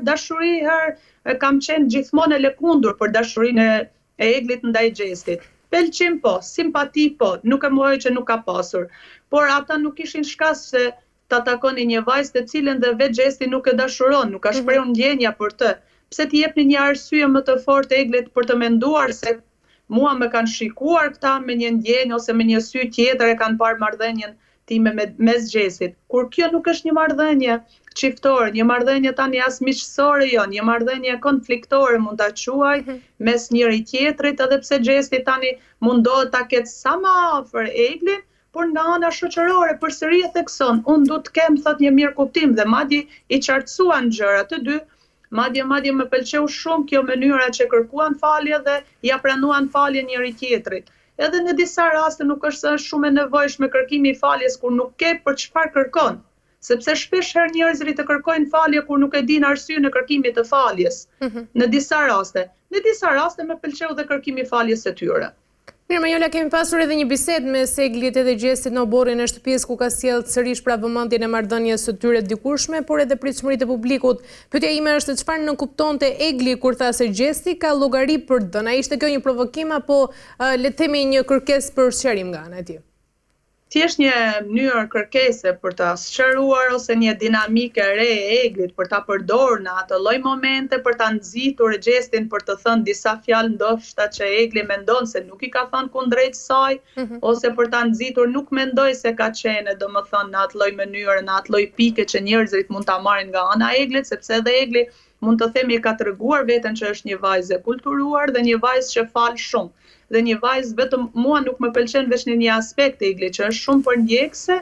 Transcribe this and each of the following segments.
dashuri herë kam qenë gjithmonë e lëkundur për dashurinë e Eglit ndaj Xhestit. Pëlqim po, simpati po, nuk e mohoj që nuk ka pasur, por ata nuk ishin shkas se ta takoni një vajzë të cilën dhe vetë Xhesti nuk e dashuron, nuk ka shprehur ndjenja për të. Pse t'i jepni një arsye më të fortë Eglit për të menduar se mua më kanë shikuar këta me një ndjenjë ose me një sy tjetër e kanë parë marrëdhënien time mes Xhestit. Kur kjo nuk është një marrëdhënie çiftore, një marrëdhënie tani as miqësore jo, një marrëdhënie konfliktore mund ta quaj mes njëri tjetrit, edhe pse Xhesti tani mundohet ta ketë sa më afër Eglin, por nga ana shoqërore përsëri e thekson, unë du të kem thot një mirë kuptim dhe madje i qartësuan gjërat të dy. Madje më pëlqeu shumë kjo mënyra që kërkuan falje dhe ja pranuan falje njëri tjetrit. Edhe në disa raste nuk është shumë e nevojshme kërkimi i faljes kur nuk ke për çfarë kërkon, sepse shpesh herë njerëzit të kërkojnë falje kur nuk e dinë arsyeën e kërkimit të faljes. Në disa raste më pëlqeu dhe kërkimi i faljes së tyre. Mirë, Manjola, kemi pasur edhe një bisedë me Eglit edhe Xhestit në oborrin e shtëpisë ku ka sjellë sërish pra vëmendjen e marrëdhënies së tyre të dikurshme, por edhe pritshmëritë e publikut. Pyetja ime është çfarë nënkuptonte Egli kur tha se Xhesti ka llogari për dhënë. A ishte kjo një provokim apo le të themi një kërkesë për sqarim nga ana e tij? Thjesht një mënyrë kërkese për ta sqaruar ose një dinamike re e Eglit për ta përdorur në atë lloj momente për ta nxitur Xhestin për të thënë disa fjalë ndoshta që Egli mendon se nuk i ka thënë kundrejt saj, ose për ta nxitur nuk mendoj se ka qenë domethënë në atë lloj mënyre, në atë lloj pike që njerëzit mund ta marrin nga ana e Eglit, sepse edhe Egli mund të themi ka treguar veten që është një vajzë e kulturuar dhe një vajzë që fal shumë. Dhe një vajzë vetëm mua nuk më pëlqen veç në një aspekt e Egli që është shumë përndjekse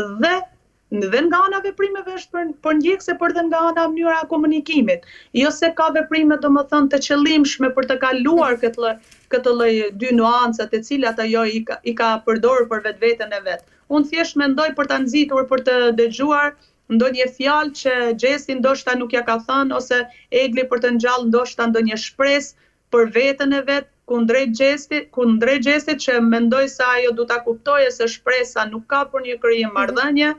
dhe nga ana veprimeve është përndjekse, por dhe nga ana mënyra e komunikimit. Jo se ka veprime domethënë të qëllimshme për të kaluar këtë lloj dy nuancat e cilat ajo i ka përdorur për vetveten e vet. Unë thjesht mendoj për ta nxitur për të dëgjuar ndonjë fjalë që Xhesti ndoshta nuk ja ka thënë ose Egli për të ngjallë ndoshta ndonjë shpresë për veten e vet kundrejt Xhestit që mendoj se ajo du ta kuptojë se shpresa nuk ka për një krijim marrëdhënie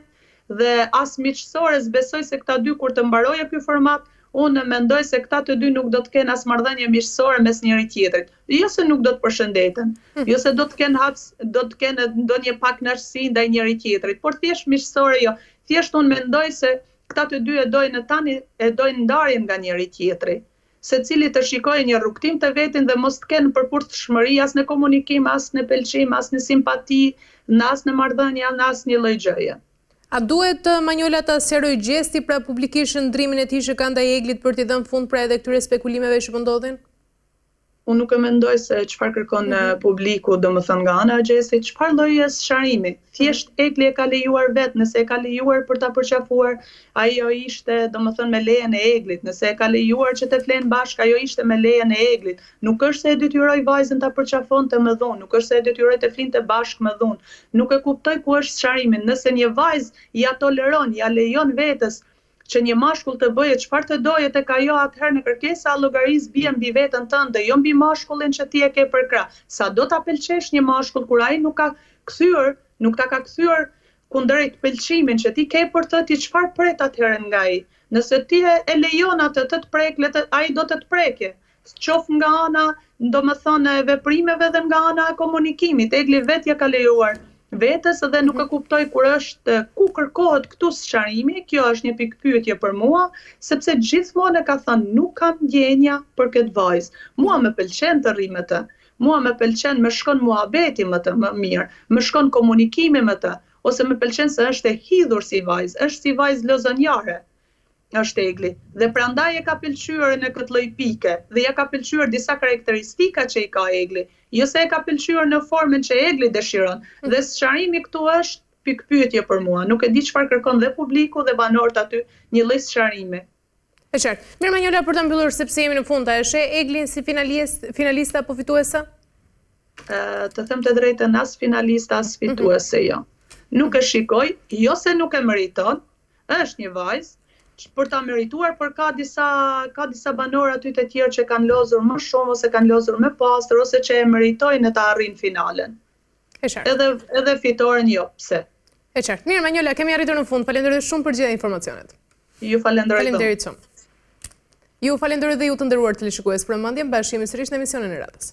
dhe as miqësore, besoj se këta dy kur të mbarojë ky format, unë mendoj se këta të dy nuk do të kenë as marrëdhënie miqësore mes njëri tjetrit. Jo se nuk do të përshëndeten, jo se do të kenë ndonjë pakënaqësi ndaj njëri tjetrit, por thjesht miqësore jo. Thjesht unë mendoj se këta të dy e dojnë ndarjen nga njëri tjetri. Secili të shikojë një rrugtim të vetin dhe mos të kenë përputhshmëri as në komunikim, as në pëlqim, as në simpati, as në marrëdhënie, as një lloj gjëje. A duhet Manjola ta sqarojë Xhesti pra publikisht ndrimin e tij që ka ndaj Eglit për t'i dhënë fund pra edhe këtyre spekulimeve që po ndodhin? Unë nuk e mendoj se çfarë kërkon publiku, domethënë nga ana e Xhestit, çfarë lloji sqarimi. Thjesht Egli e ka lejuar vet, nëse e ka lejuar për ta përqafuar, ajo ishte domethënë me lejen e Eglit, nëse e ka lejuar që të flenë bashkë, ajo ishte me lejen e Eglit. Nuk është se e detyroi vajzën ta përqafonte me dhunë, nuk është se e detyroi të flinte bashkë me dhunë. Nuk e kuptoj ku është sqarimi. Nëse një vajzë ja toleron, ja lejon vetes që një mashkull të bëje çfarë të doje tek ajo, atëherë në kërkesa llogarisë bie mbi veten tënde, jo mbi mashkullin që ti e ke për krah. Sa do ta pëlqesh një mashkull kur ai nuk ta ka kthyer kundrejt pëlqimin që ti ke për të, ti çfarë pret atëherë nga ai? Nëse ti e lejon atë të të prek, ai do të prekë. Qof nga ana, domethënë e veprimeve dhe nga ana e komunikimit. Egli vetë ja ka lejuar vetes dhe nuk e kuptoj ku kërkohet këtu sqarimi. Kjo është një pikë pyetje për mua, sepse gjithmonë e ka thënë nuk kam ndjenja për këtë vajzë. Mua më pëlqen të rri me të. Mua më pëlqen, më shkon muhabeti me të më mirë, më shkon komunikimi me të, ose më pëlqen se është e hidhur si vajzë, është si vajzë lozonjare. Është Egli. Dhe prandaj e ka pëlqyer në këtë lloj pike dhe ja ka pëlqyer disa karakteristika që i ka Egli. Jo se e ka pëlqyer në formën që Egli dëshiron. Dhe sqarimi këtu është pikë pyetje për mua. Nuk e di çfarë kërkon dhe publiku dhe banorët aty, një lloj sqarimi. E qartë. Mirë Manjola, për ta mbyllur sepse jemi në fund, a e sheh Eglin si finaliste apo fituese? Të them të drejtën, as finaliste as fituese jo. Nuk e shikoj, jo se nuk e meriton, është një vajzë për ta merituar, por ka disa banorë aty të tjerë që kanë lozur më shumë ose kanë lozur më pastër ose që e meritojnë të arrijnë finalen. E qartë. Edhe fitoren jo, pse? E qartë. Mirë Manjola, kemi arritur në fund. Falenderoj shumë për gjitha informacionet. Ju falenderoj. Faleminderit shumë. Ju falenderoj dhe ju të nderuar teleshikues për vëmendjen, bashkë jemi sërish në emisionin e radhës.